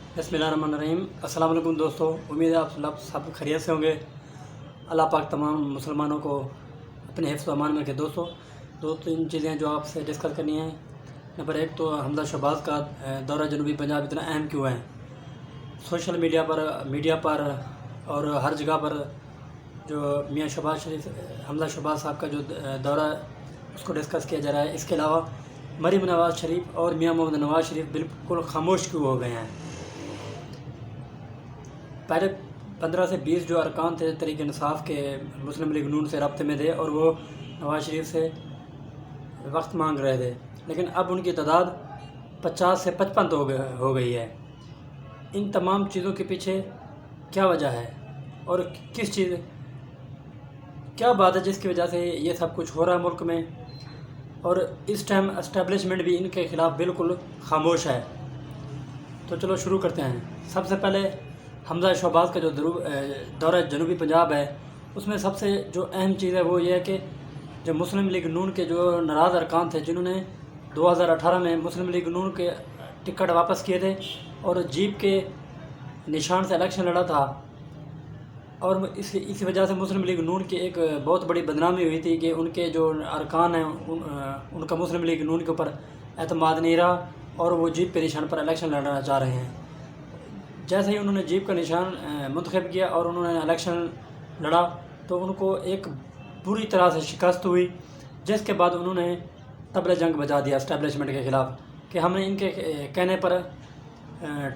बिस्मिल्लाहिर्रहमानिर्रहीम। अस्सलाम वालेकुम दोस्तों, उम्मीद है आप सब खैरियत से होंगे। अल्लाह पाक तमाम मुसलमानों को अपने हिफ्ज़ व अमान में रखे। दोस्तों दो तीन चीज़ें जो आपसे डिस्कस करनी है। नंबर एक तो हमजा शहबाज का दौरा जनूबी पंजाब इतना अहम क्यों है। सोशल मीडिया पर और हर जगह पर जो मियाँ हमजा शहबाज साहब का जो दौरा है उसको डिस्कस किया जा रहा है। इसके अलावा मरीम नवाज़ शरीफ और मियाँ मोहम्मद नवाज़ शरीफ बिल्कुल खामोश क्यों हो गए हैं। पहले 15 से 20 जो अरकान थे तहरीक इंसाफ के मुस्लिम लीग नून से रब्ते में थे और वो नवाज़ शरीफ से वक्त मांग रहे थे, लेकिन अब उनकी तादाद 50 से 55 हो गई है। इन तमाम चीज़ों के पीछे क्या वजह है और क्या बात है जिसकी वजह से ये सब कुछ हो रहा है मुल्क में, और इस टाइम एस्टेब्लिशमेंट भी इनके ख़िलाफ़ बिल्कुल खामोश है। तो चलो शुरू करते हैं। सबसे पहले हमजा शहबाज का जो दौरा जनूबी पंजाब है उसमें सबसे जो अहम चीज़ है वो ये है कि जो मुस्लिम लीग नून के जो नाराज़ अरकान थे जिन्होंने 2018 में मुस्लिम लीग नून के टिकट वापस किए थे और जीप के निशान से इलेक्शन लड़ा था, और इसी वजह से मुस्लिम लीग नून की एक बहुत बड़ी बदनामी हुई थी कि उनके जो अरकान हैं उनका मुस्लिम लीग नून के ऊपर एतमाद नहीं रहा और वो जीप के निशान पर इलेक्शन लड़ना चाह रहे हैं। जैसे ही उन्होंने जीप का निशान मुंतखब किया और उन्होंने इलेक्शन लड़ा तो उनको एक बुरी तरह से शिकस्त हुई, जिसके बाद उन्होंने तबले जंग बजा दिया एस्टेब्लिशमेंट के ख़िलाफ़ कि हमने इनके कहने पर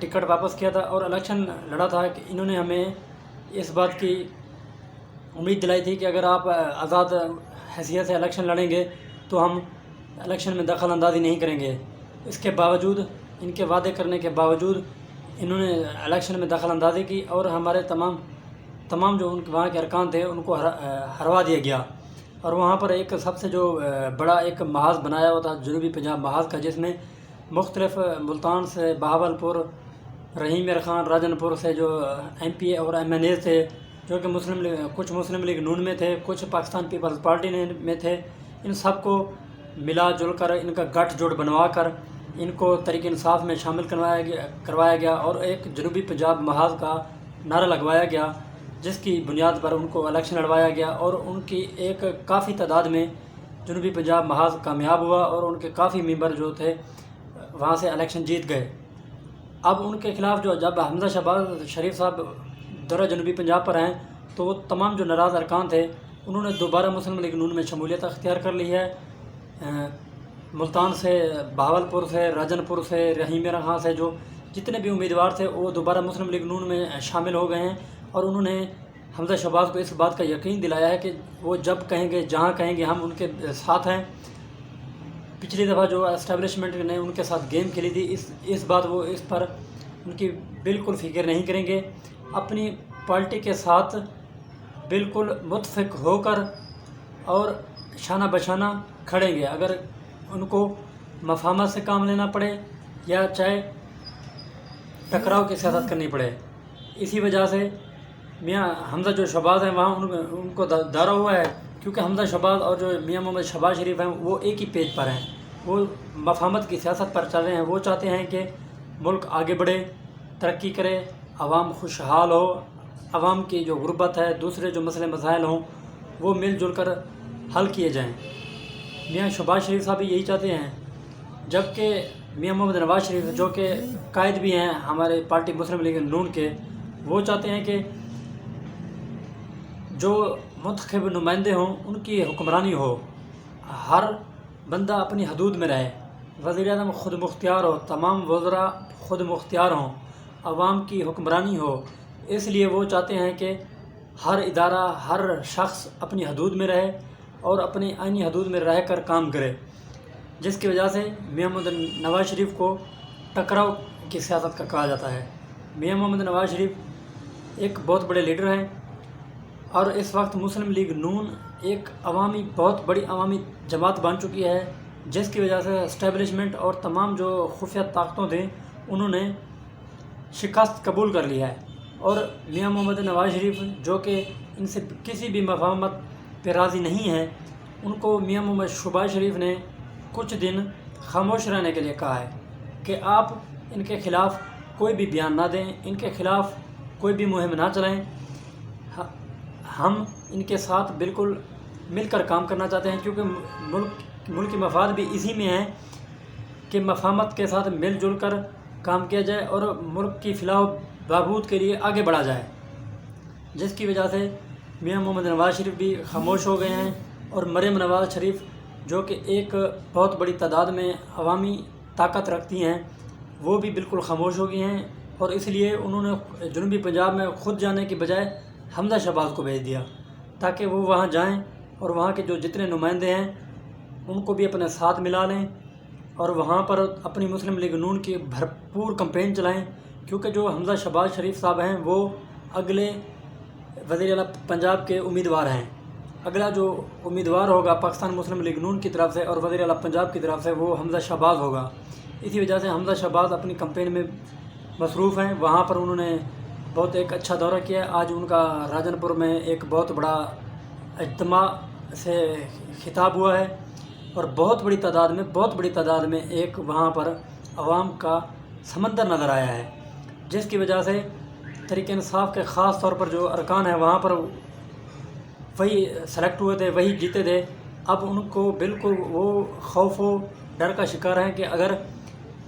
टिकट वापस किया था और इलेक्शन लड़ा था। कि इन्होंने हमें इस बात की उम्मीद दिलाई थी कि अगर आप आज़ाद हैसियत से इलेक्शन लड़ेंगे तो हम इलेक्शन में दखल अंदाज़ी नहीं करेंगे। इसके बावजूद, इनके वादे करने के बावजूद इन्होंने इलेक्शन में दखल अंदाज़ी की और हमारे तमाम जो उनके वहाँ के अरकान थे उनको हरवा दिया गया। और वहाँ पर एक सबसे जो बड़ा एक महाज बनाया हुआ था जनूबी पंजाब महाज का, जिसमें मुख्तलिफ़ मुल्तान से बहावलपुर, रहीम मीर ख़ान, राजनपुर से जो MP और MNA थे जो कि कुछ मुस्लिम लीग नून में थे, कुछ पाकिस्तान पीपल्स पार्टी में थे। इन सब को मिला जुल कर इनका गठजोड़ बनवा कर इनको तहरीक इंसाफ में शामिल करवाया गया और एक जनूबी पंजाब महाज का नारा लगवाया गया, जिसकी बुनियाद पर उनको इलेक्शन लड़वाया गया और उनकी एक काफ़ी तादाद में जनूबी पंजाब महाज कामयाब हुआ और उनके काफ़ी मेंबर जो थे वहाँ से इलेक्शन जीत गए। अब उनके ख़िलाफ़ जब हमजा शहबाज शरीफ साहब दौरा जनूबी पंजाब पर हैं तो वो तमाम जो नाराज़ अरकान थे उन्होंने दोबारा मुस्लिम लीग नून में शमूलियत अख्तियार कर ली है। मुल्तान से, बहावलपुर से, राजनपुर से, रहीम मीर ख़ान से जो जितने भी उम्मीदवार थे वो दोबारा मुस्लिम लीग नून में शामिल हो गए हैं और उन्होंने हमजा शहबाज को इस बात का यकीन दिलाया है कि वो जब कहेंगे, जहाँ कहेंगे, हम उनके साथ हैं। पिछली दफ़ा जो एस्टेब्लिशमेंट ने उनके साथ गेम खेली थी इस पर उनकी बिल्कुल फ़िक्र नहीं करेंगे। अपनी पार्टी के साथ बिल्कुल मुत्तफ़िक़ होकर और शाना बशाना खड़ेंगे, अगर उनको मफाहमत से काम लेना पड़े या चाहे टकराव की सियासत करनी पड़े। इसी वजह से मियाँ हमजा जो शहबाज हैं वहाँ उनको दौरा हुआ है, क्योंकि हमजा शहबाज और जो मियाँ मोहम्मद शहबाज शरीफ हैं वो एक ही पेज पर हैं। वो मफाहमत की सियासत पर चल रहे हैं। वो चाहते हैं कि मुल्क आगे बढ़े, तरक्की करे, आवाम खुशहाल हो, आवाम की जो गुर्बत है, दूसरे जो मसले मसाइल हों वो मिलजुल कर हल किए जाएँ। मियाँ शहबाज शरीफ साहब भी यही चाहते हैं, जबकि मियाँ मोहम्मद नवाज़ शरीफ जो कि कायद भी हैं हमारे पार्टी मुस्लिम लीग नून के, वो चाहते हैं कि जो मुंतखब नुमाइंदे हों उनकी हुक्मरानी हो, हर बंदा अपनी हदूद में रहे, वज़ीर-ए-आज़म ख़ुद मुख्तियार हो, तमाम वज़रा ख़ुद मुख्तियार हों, आवाम की हुक्मरानी हो। इसलिए वो चाहते हैं कि हर इदारा, हर शख्स अपनी हदूद में रहे और अपनी आइनी हदूद में रह कर काम करे, जिसकी वजह से मियाँ मोहम्मद नवाज़ शरीफ को टकराव की सियासत का कहा जाता है। मियाँ मोहम्मद नवाज़ शरीफ एक बहुत बड़े लीडर हैं और इस वक्त मुस्लिम लीग नून एक बहुत बड़ी अवामी जमात बन चुकी है, जिसकी वजह से एस्टेब्लिशमेंट और तमाम जो खुफिया ताकतों थे उन्होंने शिकस्त कबूल कर ली है। और मियाँ मोहम्मद नवाज़ शरीफ जो कि इनसे किसी भी मफाहमत पे राज़ी नहीं है, उनको मियाँ मोहम्मद शहबाज शरीफ ने कुछ दिन खामोश रहने के लिए कहा है कि आप इनके ख़िलाफ़ کوئی بھی بیان نہ دیں، ان کے خلاف کوئی بھی مہم نہ چلائیں۔ ہم ان کے ساتھ بالکل مل کر کام کرنا چاہتے ہیں، کیونکہ ملکی مفاد بھی اسی میں ہے کہ مفاہمت کے ساتھ مل جل کر کام کیا جائے اور ملک کی فلاح و بہبود کے لیے آگے بڑھا جائے، جس کی وجہ سے میاں محمد نواز شریف بھی خاموش ہو گئے ہیں، اور مریم نواز شریف جو کہ ایک بہت بڑی تعداد میں عوامی طاقت رکھتی ہیں، وہ بھی بالکل خاموش ہو گئی ہیں، اور اس لیے انہوں نے جنوبی پنجاب میں خود جانے کی بجائے حمزہ شہباز کو بھیج دیا تاکہ وہ وہاں جائیں اور وہاں کے جو جتنے نمائندے ہیں ان کو بھی اپنے ساتھ ملا لیں اور وہاں پر اپنی مسلم لیگ نون کی بھرپور کمپین چلائیں، کیونکہ جو حمزہ شہباز شریف صاحب ہیں وہ اگلے وزیر اعلیٰ پنجاب کے امیدوار ہیں۔ اگلا جو امیدوار ہوگا پاکستان مسلم لیگ نون کی طرف سے اور وزیر اعلیٰ پنجاب کی طرف سے وہ حمزہ شہباز ہوگا۔ اسی وجہ سے حمزہ شہباز اپنی کمپین میں مصروف ہیں۔ وہاں پر انہوں نے بہت ایک اچھا دورہ کیا ہے۔ آج ان کا راجن پور میں ایک بہت بڑا اجتماع سے خطاب ہوا ہے، اور بہت بڑی تعداد میں ایک وہاں پر عوام کا سمندر نظر آیا ہے، جس کی وجہ سے تحریک انصاف کے خاص طور پر جو ارکان ہیں وہاں پر وہی سلیکٹ ہوئے تھے، وہی جیتے تھے۔ اب ان کو بالکل وہ خوف و ڈر کا شکار ہیں کہ اگر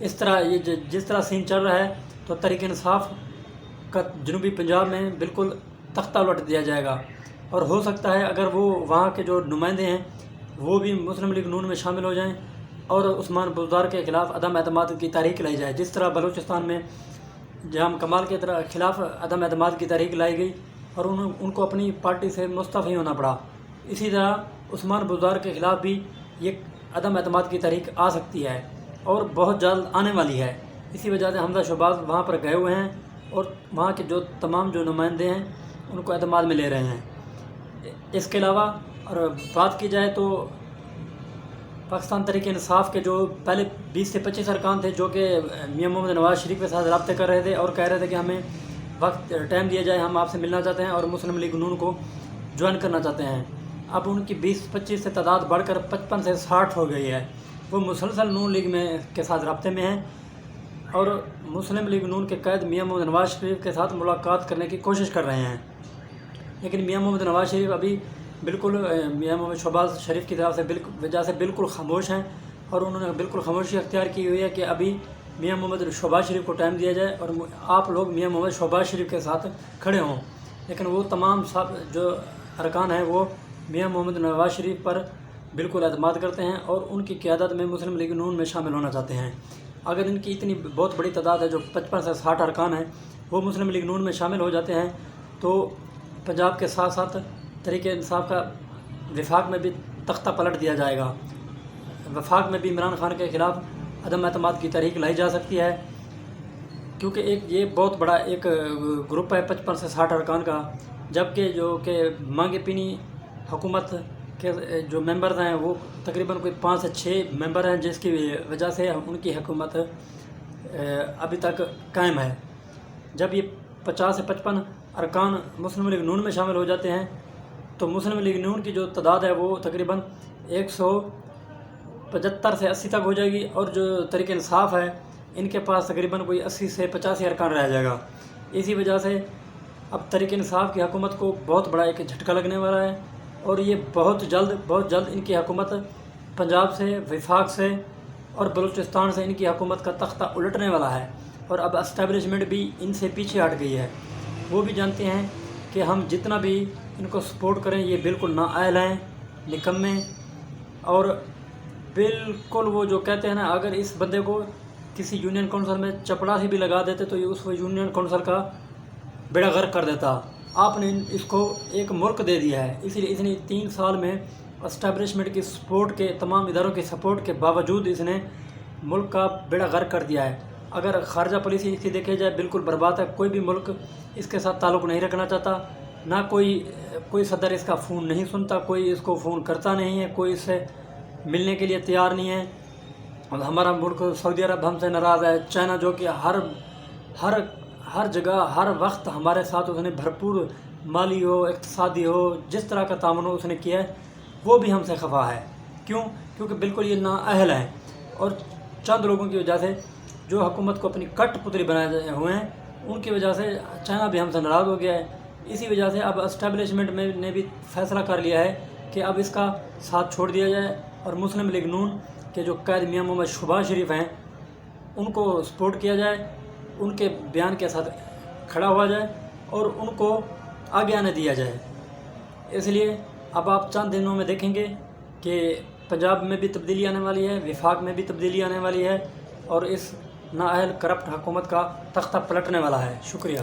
اس طرح یہ جس طرح سین چل رہا ہے تو تحریک انصاف کا جنوبی پنجاب میں بالکل تختہ الٹ دیا جائے گا، اور ہو سکتا ہے اگر وہ وہاں کے جو نمائندے ہیں وہ بھی مسلم لیگ نون میں شامل ہو جائیں اور عثمان بزدار کے خلاف عدم اعتماد کی تحریک لائی جائے، جس طرح بلوچستان میں جام کمال کے خلاف عدم اعتماد کی تحریک لائی گئی اور ان کو اپنی پارٹی سے مستعفی ہونا پڑا۔ اسی طرح عثمان بزدار کے خلاف بھی یہ عدم اعتماد کی تحریک آ سکتی ہے اور بہت جلد آنے والی ہے۔ اسی وجہ سے حمزہ شہباز وہاں پر گئے ہوئے ہیں اور وہاں کے جو تمام جو نمائندے ہیں ان کو اعتماد میں لے رہے ہیں۔ اس کے علاوہ اور بات کی جائے تو پاکستان تحریک انصاف کے جو پہلے 20 سے 25 ارکان تھے جو کہ میاں محمد نواز شریف کے ساتھ رابطے کر رہے تھے اور کہہ رہے تھے کہ ہمیں وقت ٹائم دیا جائے، ہم آپ سے ملنا چاہتے ہیں اور مسلم لیگ نون کو جوائن کرنا چاہتے ہیں، اب ان کی 20-25 سے تعداد بڑھ کر 55 سے 60 ہو گئی ہے۔ وہ مسلسل نون لیگ میں کے ساتھ رابطے میں ہیں اور مسلم لیگ نون کے قائد میاں محمد نواز شریف کے ساتھ ملاقات کرنے کی کوشش کر رہے ہیں، لیکن میاں محمد نواز شریف ابھی بالکل میاں محمد شہباز شریف کی طرف سے وجہ سے بالکل خاموش ہیں، اور انہوں نے بالکل خاموشی اختیار کی ہوئی ہے کہ ابھی میاں محمد شہباز شریف کو ٹائم دیا جائے اور آپ لوگ میاں محمد شہباز شریف کے ساتھ کھڑے ہوں۔ لیکن وہ تمام جو ارکان ہیں وہ میاں محمد نواز شریف پر بالکل اعتماد کرتے ہیں اور ان کی قیادت میں مسلم لیگ نون میں شامل ہونا چاہتے ہیں۔ اگر ان کی اتنی بہت بڑی تعداد ہے جو 55 سے 60 ارکان ہیں وہ مسلم لیگ نون میں شامل ہو جاتے ہیں تو پنجاب کے ساتھ ساتھ تحریک انصاف کا وفاق میں بھی تختہ پلٹ دیا جائے گا۔ وفاق میں بھی عمران خان کے خلاف عدم اعتماد کی تحریک لائی جا سکتی ہے، کیونکہ یہ بہت بڑا ایک گروپ ہے 55 سے 60 ارکان کا، جبکہ جو کہ مانگے پینی حکومت کے جو ممبرز ہیں وہ تقریباً کوئی 5 سے 6 ممبر ہیں، جس کی وجہ سے ان کی حکومت ابھی تک قائم ہے۔ جب یہ 50 سے 55 ارکان مسلم لیگ نون میں شامل ہو جاتے ہیں تو مسلم لیگ نون کی جو تعداد ہے وہ تقریباً 175 سے 80 تک ہو جائے گی، اور جو تحریک انصاف ہے ان کے پاس تقریباً کوئی 80 سے 85 ارکان رہ جائے گا۔ اسی وجہ سے اب تحریک انصاف کی حکومت کو بہت بڑا ایک جھٹکا لگنے والا ہے، اور یہ بہت جلد ان کی حکومت پنجاب سے، وفاق سے اور بلوچستان سے ان کی حکومت کا تختہ الٹنے والا ہے، اور اب اسٹیبلشمنٹ بھی ان سے پیچھے ہٹ گئی ہے۔ وہ بھی جانتے ہیں کہ ہم جتنا بھی ان کو سپورٹ کریں یہ بالکل نااہل ہیں، نکمے، اور بالکل وہ جو کہتے ہیں نا اگر اس بندے کو کسی یونین کونسل میں چپڑاسی بھی لگا دیتے تو یہ اس یونین کونسل کا بیڑا غرق کر دیتا۔ آپ نے اس کو ایک ملک دے دیا ہے، اس لیے اس نے 3 سال میں اسٹیبلشمنٹ کی سپورٹ کے تمام اداروں کی سپورٹ کے باوجود اس نے ملک کا بیڑا غرق کر دیا ہے۔ اگر خارجہ پالیسی اس کی دیکھے جائے بالکل برباد ہے، کوئی بھی ملک اس کے ساتھ تعلق نہیں رکھنا چاہتا، نہ کوئی صدر اس کا فون نہیں سنتا، کوئی اس کو فون کرتا نہیں ہے، کوئی اس سے ملنے کے لیے تیار نہیں ہے۔ ہمارا ملک سعودی عرب ہم سے ناراض ہے، چائنا جو کہ ہر جگہ ہر وقت ہمارے ساتھ اس نے بھرپور مالی ہو، اقتصادی ہو، جس طرح کا تعاون اس نے کیا ہے وہ بھی ہم سے خفا ہے۔ کیونکہ بالکل یہ نااہل ہیں، اور چند لوگوں کی وجہ سے जो हुकूमत को अपनी कठपुतली बनाए हुए हैं, उनकी वजह से चाइना भी हमसे नाराज़ हो गया है। इसी वजह से अब एस्टेब्लिशमेंट में ने भी फैसला कर लिया है कि अब इसका साथ छोड़ दिया जाए और मुस्लिम लीग नून के जो कैद मियां मोहम्मद शहबाज शरीफ हैं उनको सपोर्ट किया जाए, उनके बयान के साथ खड़ा हुआ जाए और उनको आगे आने दिया जाए। इसलिए अब आप चंद दिनों में देखेंगे कि पंजाब में भी तब्दीली आने वाली है, विफाक में भी तब्दीली आने वाली है और इस नाअहल करप्ट हुकूमत का तख्ता पलटने वाला है। शुक्रिया।